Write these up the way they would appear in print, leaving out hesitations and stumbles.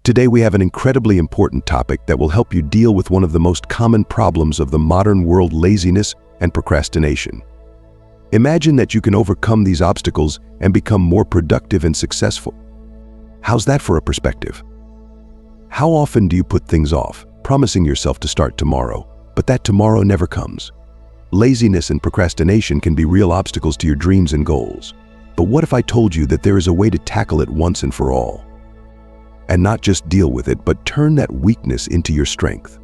Today we have an incredibly important topic that will help you deal with one of the most common problems of the modern world: laziness and procrastination. Imagine that you can overcome these obstacles and become more productive and successful. How's that for a perspective? How often do you put things off, promising yourself to start tomorrow, but that tomorrow never comes? Laziness and procrastination can be real obstacles to your dreams and goals. But what if I told you that there is a way to tackle it once and for all? And not just deal with it, but turn that weakness into your strength.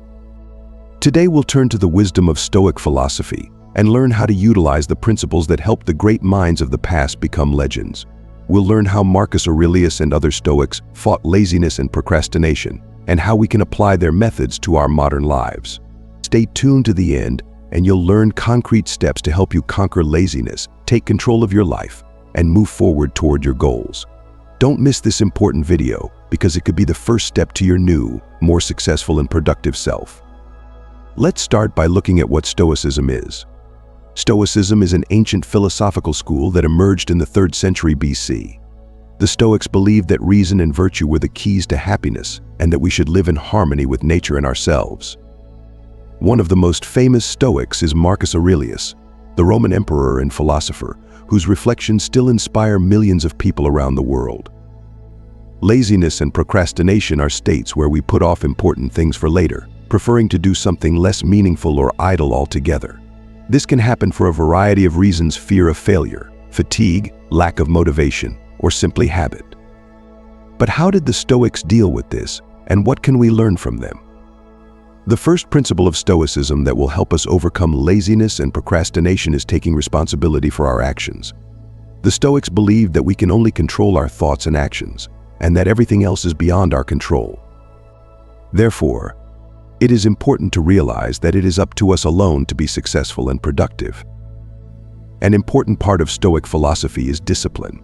Today we'll turn to the wisdom of Stoic philosophy and learn how to utilize the principles that helped the great minds of the past become legends. We'll learn how Marcus Aurelius and other Stoics fought laziness and procrastination, and how we can apply their methods to our modern lives. Stay tuned to the end, and you'll learn concrete steps to help you conquer laziness, take control of your life, and move forward toward your goals. Don't miss this important video, because it could be the first step to your new, more successful and productive self. Let's start by looking at what Stoicism is. Stoicism is an ancient philosophical school that emerged in the 3rd century BC. The Stoics believed that reason and virtue were the keys to happiness, and that we should live in harmony with nature and ourselves. One of the most famous Stoics is Marcus Aurelius, the Roman emperor and philosopher, whose reflections still inspire millions of people around the world. Laziness and procrastination are states where we put off important things for later, preferring to do something less meaningful or idle altogether. This can happen for a variety of reasons: fear of failure, fatigue, lack of motivation, or simply habit. But how did the Stoics deal with this, and what can we learn from them? The first principle of Stoicism that will help us overcome laziness and procrastination is taking responsibility for our actions. The Stoics believed that we can only control our thoughts and actions, and that everything else is beyond our control. Therefore, it is important to realize that it is up to us alone to be successful and productive. An important part of Stoic philosophy is discipline.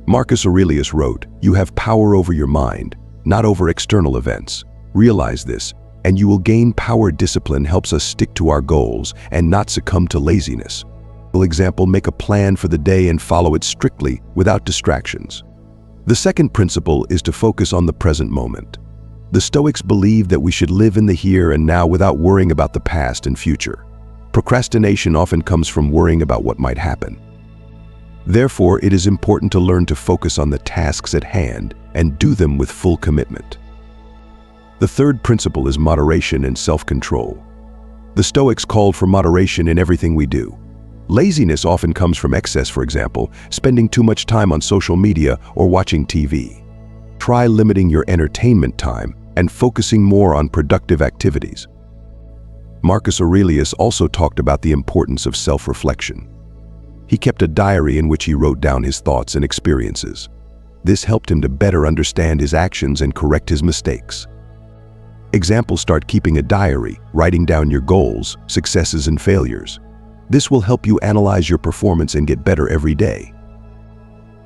Marcus Aurelius wrote, "You have power over your mind, not over external events. Realize this, and you will gain power." Discipline helps us stick to our goals and not succumb to laziness. For example, make a plan for the day and follow it strictly without distractions. The second principle is to focus on the present moment. The Stoics believe that we should live in the here and now without worrying about the past and future. Procrastination often comes from worrying about what might happen. Therefore, it is important to learn to focus on the tasks at hand and do them with full commitment. The third principle is moderation and self-control. The Stoics called for moderation in everything we do. Laziness often comes from excess, for example, spending too much time on social media or watching TV. Try limiting your entertainment time and focusing more on productive activities. Marcus Aurelius also talked about the importance of self-reflection. He kept a diary in which he wrote down his thoughts and experiences. This helped him to better understand his actions and correct his mistakes. Examples: start keeping a diary, writing down your goals, successes and failures. This will help you analyze your performance and get better every day.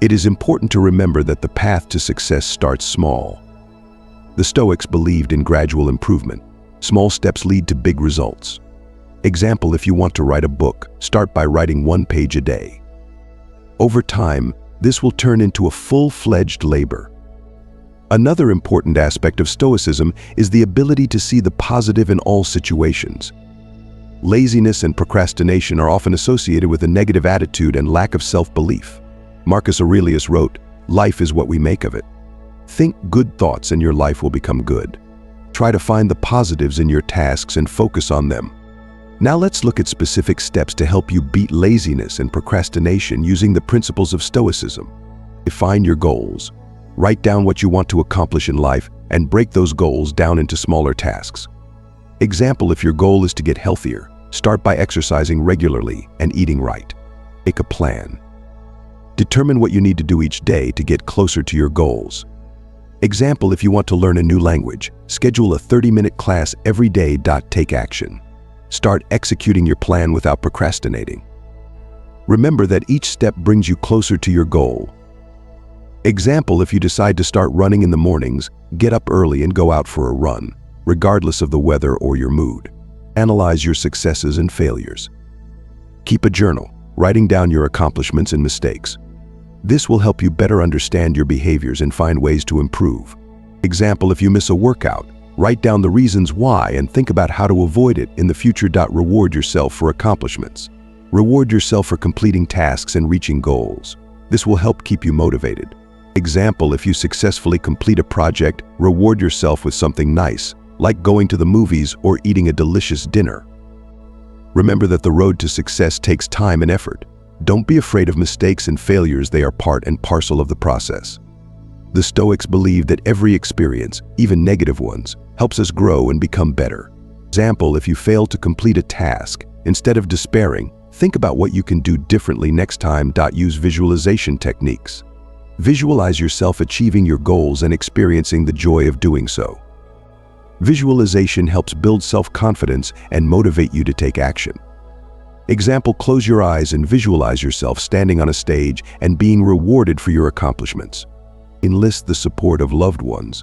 It is important to remember that the path to success starts small. The Stoics believed in gradual improvement. Small steps lead to big results. Example: if you want to write a book, start by writing 1 page a day. Over time, this will turn into a full-fledged labor. Another important aspect of Stoicism is the ability to see the positive in all situations. Laziness and procrastination are often associated with a negative attitude and lack of self-belief. Marcus Aurelius wrote, "Life is what we make of it." Think good thoughts and your life will become good. Try to find the positives in your tasks and focus on them. Now let's look at specific steps to help you beat laziness and procrastination using the principles of Stoicism. Define your goals. Write down what you want to accomplish in life and break those goals down into smaller tasks. Example: if your goal is to get healthier, start by exercising regularly and eating right. Make a plan. Determine what you need to do each day to get closer to your goals. Example: if you want to learn a new language, schedule a 30-minute class every day. Take action. Start executing your plan without procrastinating. Remember that each step brings you closer to your goal. Example: if you decide to start running in the mornings, get up early and go out for a run, regardless of the weather or your mood. Analyze your successes and failures. Keep a journal, writing down your accomplishments and mistakes. This will help you better understand your behaviors and find ways to improve. Example, if you miss a workout, write down the reasons why and think about how to avoid it in the future. Reward yourself for accomplishments. Reward yourself for completing tasks and reaching goals. This will help keep you motivated. Example, if you successfully complete a project, reward yourself with something nice, like going to the movies or eating a delicious dinner. Remember that the road to success takes time and effort. Don't be afraid of mistakes and failures. They are part and parcel of the process. The Stoics believe that every experience, even negative ones, helps us grow and become better. Example, if you fail to complete a task, instead of despairing, think about what you can do differently next time. Use visualization techniques. Visualize yourself achieving your goals and experiencing the joy of doing so. Visualization helps build self-confidence and motivate you to take action. Example, close your eyes and visualize yourself standing on a stage and being rewarded for your accomplishments. Enlist the support of loved ones.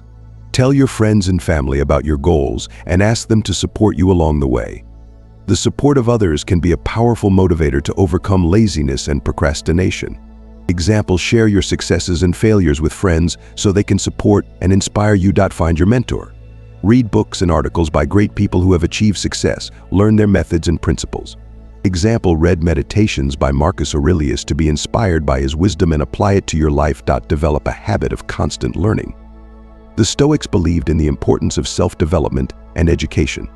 Tell your friends and family about your goals and ask them to support you along the way. The support of others can be a powerful motivator to overcome laziness and procrastination. Example, share your successes and failures with friends so they can support and inspire you. Find your mentor. Read books and articles by great people who have achieved success. Learn their methods and principles. Example, read Meditations by Marcus Aurelius to be inspired by his wisdom and apply it to your life. Develop a habit of constant learning. The Stoics believed in the importance of self-development and education.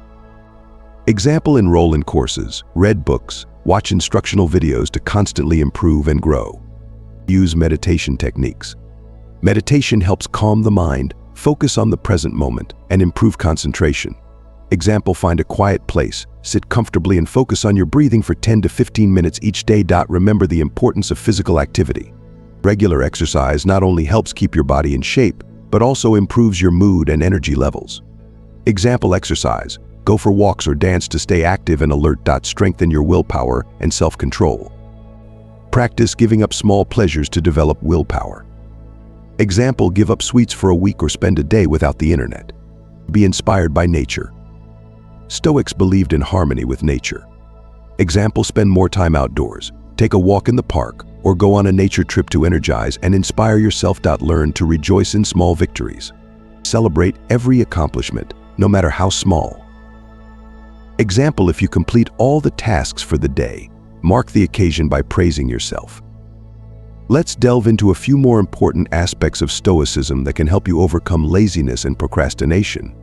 Example, enroll in courses, read books, watch instructional videos to constantly improve and grow. Use meditation techniques. Meditation helps calm the mind, focus on the present moment, and improve concentration. Example, find a quiet place, sit comfortably and focus on your breathing for 10 to 15 minutes each day. Remember the importance of physical activity. Regular exercise not only helps keep your body in shape, but also improves your mood and energy levels. Example, exercise. Go for walks or dance to stay active and alert. Strengthen your willpower and self-control. Practice giving up small pleasures to develop willpower. Example, give up sweets for a week or spend a day without the internet. Be inspired by nature. Stoics believed in harmony with nature. Example, spend more time outdoors, take a walk in the park, or go on a nature trip to energize and inspire yourself. Learn to rejoice in small victories. Celebrate every accomplishment, no matter how small. Example, if you complete all the tasks for the day, mark the occasion by praising yourself. Let's delve into a few more important aspects of Stoicism that can help you overcome laziness and procrastination.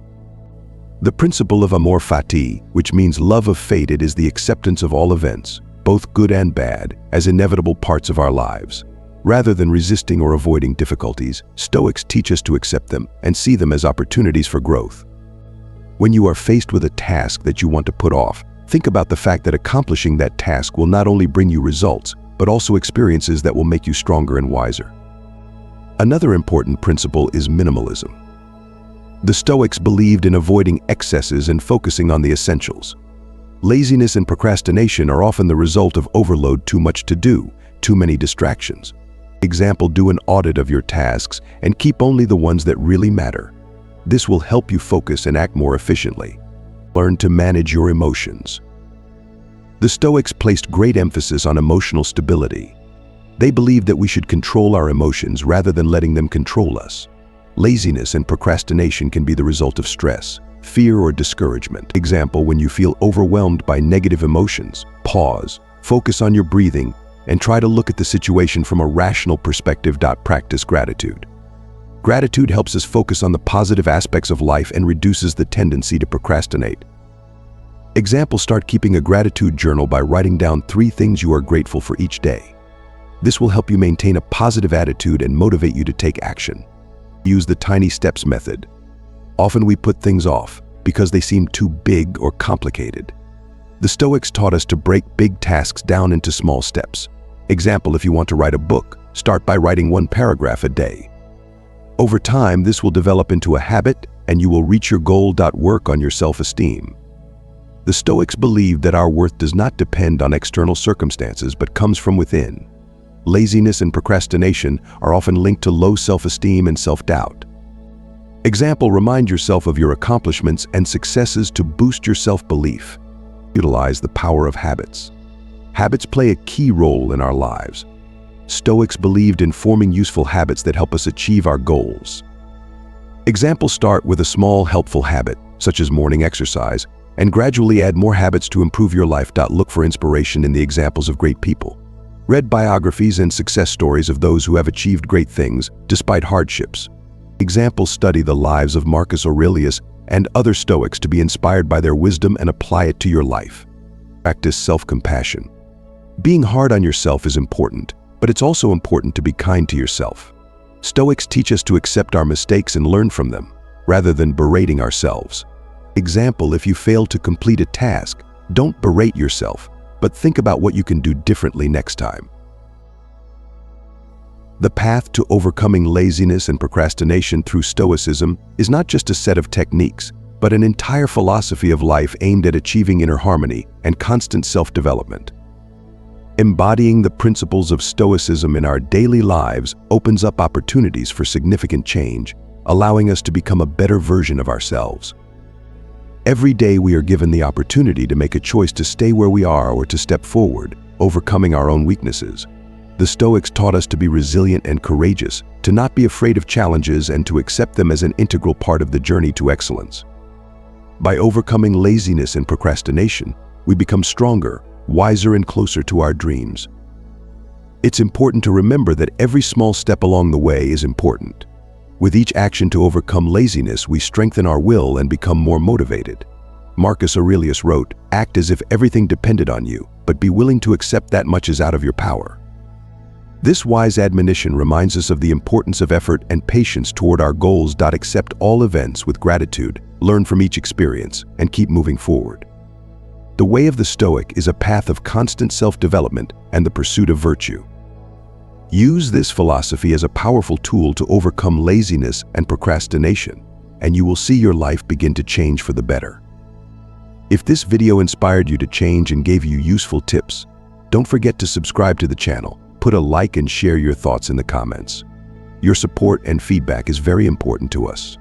The principle of amor fati, which means love of fate, it is the acceptance of all events, both good and bad, as inevitable parts of our lives. Rather than resisting or avoiding difficulties, Stoics teach us to accept them and see them as opportunities for growth. When you are faced with a task that you want to put off, think about the fact that accomplishing that task will not only bring you results, but also experiences that will make you stronger and wiser. Another important principle is minimalism. The Stoics believed in avoiding excesses and focusing on the essentials. Laziness and procrastination are often the result of overload, too much to do, too many distractions. Example, do an audit of your tasks and keep only the ones that really matter. This will help you focus and act more efficiently. Learn to manage your emotions. The Stoics placed great emphasis on emotional stability. They believed that we should control our emotions rather than letting them control us. Laziness and procrastination can be the result of stress, fear, or discouragement. Example, when you feel overwhelmed by negative emotions, pause, focus on your breathing, and try to look at the situation from a rational perspective. Practice gratitude. Gratitude helps us focus on the positive aspects of life and reduces the tendency to procrastinate. Example, start keeping a gratitude journal by writing down 3 things you are grateful for each day. This will help you maintain a positive attitude and motivate you to take action. Use the tiny steps method. Often we put things off because they seem too big or complicated. The Stoics taught us to break big tasks down into small steps. Example, if you want to write a book, start by writing 1 paragraph a day. Over time, this will develop into a habit and you will reach your goal. Work on your self-esteem. The Stoics believed that our worth does not depend on external circumstances but comes from within. Laziness and procrastination are often linked to low self-esteem and self-doubt. Example, remind yourself of your accomplishments and successes to boost your self-belief. Utilize the power of habits. Habits play a key role in our lives. Stoics believed in forming useful habits that help us achieve our goals. Examples start with a small, helpful habit, such as morning exercise, and gradually add more habits to improve your life. Look for inspiration in the examples of great people. Read biographies and success stories of those who have achieved great things despite hardships. Examples study the lives of Marcus Aurelius and other Stoics to be inspired by their wisdom and apply it to your life. Practice self-compassion. Being hard on yourself is important, but it's also important to be kind to yourself. Stoics teach us to accept our mistakes and learn from them, rather than berating ourselves. Example, if you fail to complete a task, don't berate yourself, but think about what you can do differently next time. The path to overcoming laziness and procrastination through Stoicism is not just a set of techniques, but an entire philosophy of life aimed at achieving inner harmony and constant self-development. Embodying the principles of Stoicism in our daily lives opens up opportunities for significant change, allowing us to become a better version of ourselves. Every day we are given the opportunity to make a choice to stay where we are or to step forward, overcoming our own weaknesses. The Stoics taught us to be resilient and courageous, to not be afraid of challenges and to accept them as an integral part of the journey to excellence. By overcoming laziness and procrastination, we become stronger, wiser, and closer to our dreams. It's important to remember that every small step along the way is important. With each action to overcome laziness, we strengthen our will and become more motivated. Marcus Aurelius wrote, "Act as if everything depended on you, but be willing to accept that much is out of your power." This wise admonition reminds us of the importance of effort and patience toward our goals. Accept all events with gratitude, learn from each experience, and keep moving forward. The way of the Stoic is a path of constant self-development and the pursuit of virtue. Use this philosophy as a powerful tool to overcome laziness and procrastination, and you will see your life begin to change for the better. If this video inspired you to change and gave you useful tips, don't forget to subscribe to the channel, put a like, and share your thoughts in the comments. Your support and feedback is very important to us.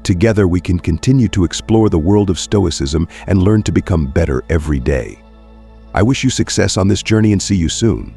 Together we can continue to explore the world of Stoicism and learn to become better every day. I wish you success on this journey and see you soon.